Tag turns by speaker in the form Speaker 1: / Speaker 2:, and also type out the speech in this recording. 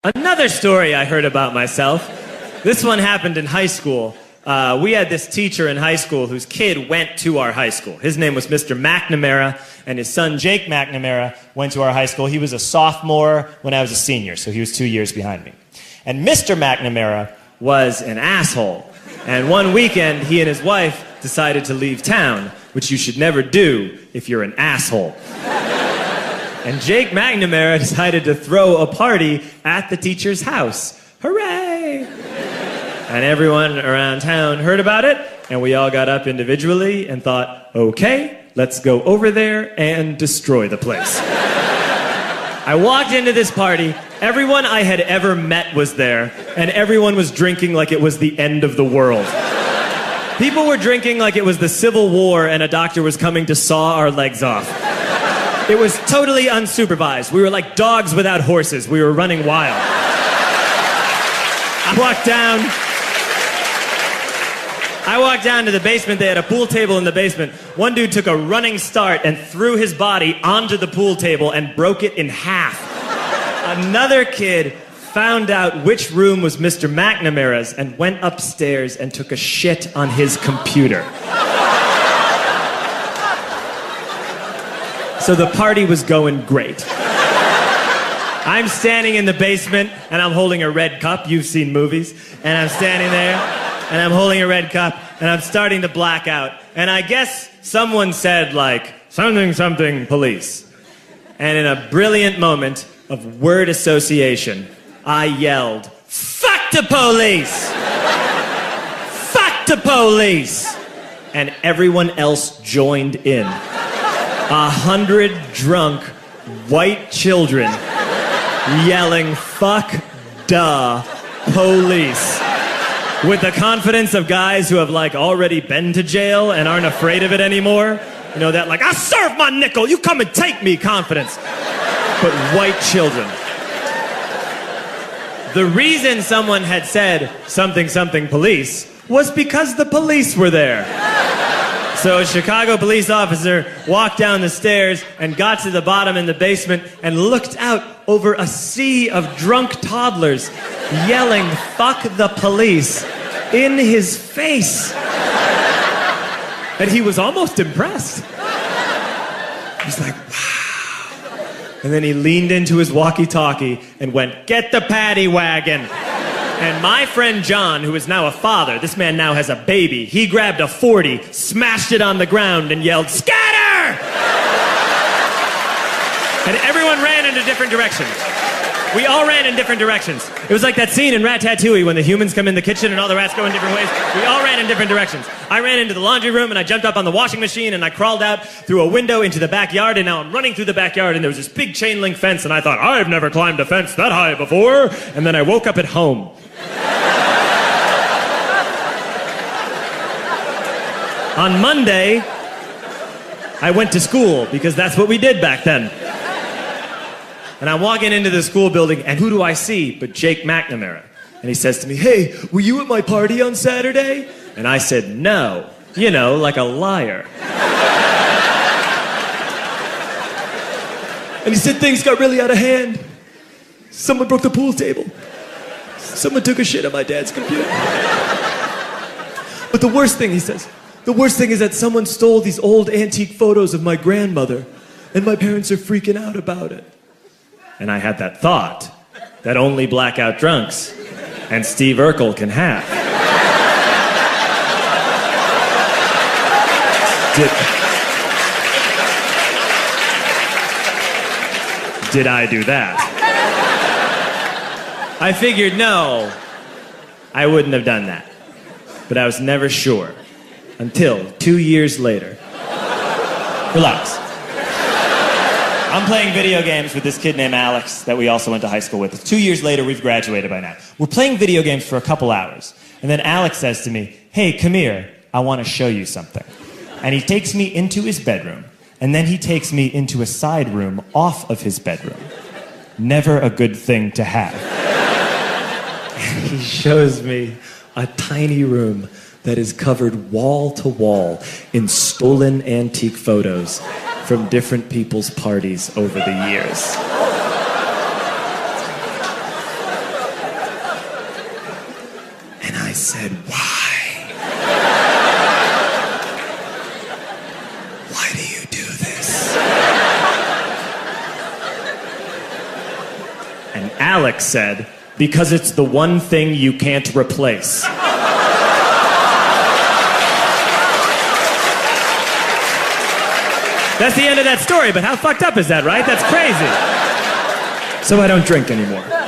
Speaker 1: Another story I heard about myself. This one happened in high school. We had this teacher in high school whose kid went to our high school. His name was Mr. McNamara, and his son Jake McNamara went to our high school. He was a sophomore when I was a senior, so he was 2 years behind me. And Mr. McNamara was an asshole. And one weekend, he and his wife decided to leave town, which you should never do if you're an asshole. And Jake McNamara decided to throw a party at the teacher's house. Hooray! And everyone around town heard about it, and we all got up individually and thought, okay, let's go over there and destroy the place. I walked into this party, everyone I had ever met was there, and everyone was drinking like it was the end of the world. People were drinking like it was the Civil War and a doctor was coming to saw our legs off. It was totally unsupervised. We were like dogs without horses. We were running wild. I walked down to the basement. They had a pool table in the basement. One dude took a running start and threw his body onto the pool table and broke it in half. Another kid found out which room was Mr. McNamara's and went upstairs and took a shit on his computer. So the party was going great. I'm standing in the basement and I'm holding a red cup. You've seen movies. And I'm standing there and I'm holding a red cup and I'm starting to black out. And I guess someone said like, something, something, police. And in a brilliant moment of word association, I yelled, fuck the police! Fuck the police! And everyone else joined in. 100 drunk white children yelling, fuck the police. With the confidence of guys who have like already been to jail and aren't afraid of it anymore. You know, that like, I serve my nickel, you come and take me confidence. But white children. The reason someone had said something, something police was because the police were there. So a Chicago police officer walked down the stairs and got to the bottom in the basement and looked out over a sea of drunk toddlers yelling, fuck the police, in his face. And he was almost impressed. He's like, wow. And then he leaned into his walkie-talkie and went, get the paddy wagon. And my friend John, who is now a father, this man now has a baby, he grabbed a 40, smashed it on the ground, and yelled, scatter! And everyone ran into different directions. We all ran in different directions. It was like that scene in Ratatouille when the humans come in the kitchen and all the rats go in different ways. We all ran in different directions. I ran into the laundry room and I jumped up on the washing machine and I crawled out through a window into the backyard, and now I'm running through the backyard and there was this big chain link fence and I thought, I've never climbed a fence that high before. And then I woke up at home. On Monday, I went to school because that's what we did back then. And I'm walking into the school building, and who do I see but Jake McNamara? And he says to me, hey, were you at my party on Saturday? And I said, no. You know, like a liar. And he said things got really out of hand. Someone broke the pool table. Someone took a shit on my dad's computer. But the worst thing, he says, the worst thing is that someone stole these old antique photos of my grandmother, and my parents are freaking out about it. And I had that thought that only blackout drunks and Steve Urkel can have. Did I do that? I figured, no, I wouldn't have done that. But I was never sure until 2 years later. Relax. I'm playing video games with this kid named Alex that we also went to high school with. 2 years later, we've graduated by now. We're playing video games for a couple hours. And then Alex says to me, hey, come here, I want to show you something. And he takes me into his bedroom. And then he takes me into a side room off of his bedroom. Never a good thing to have. And he shows me a tiny room that is covered wall to wall in stolen antique photos from different people's parties over the years.
Speaker 2: said, why? Why do you do this?
Speaker 1: And Alex said, because it's the one thing you can't replace. That's the end of that story, but how fucked up is that, right? That's crazy. So I don't drink anymore.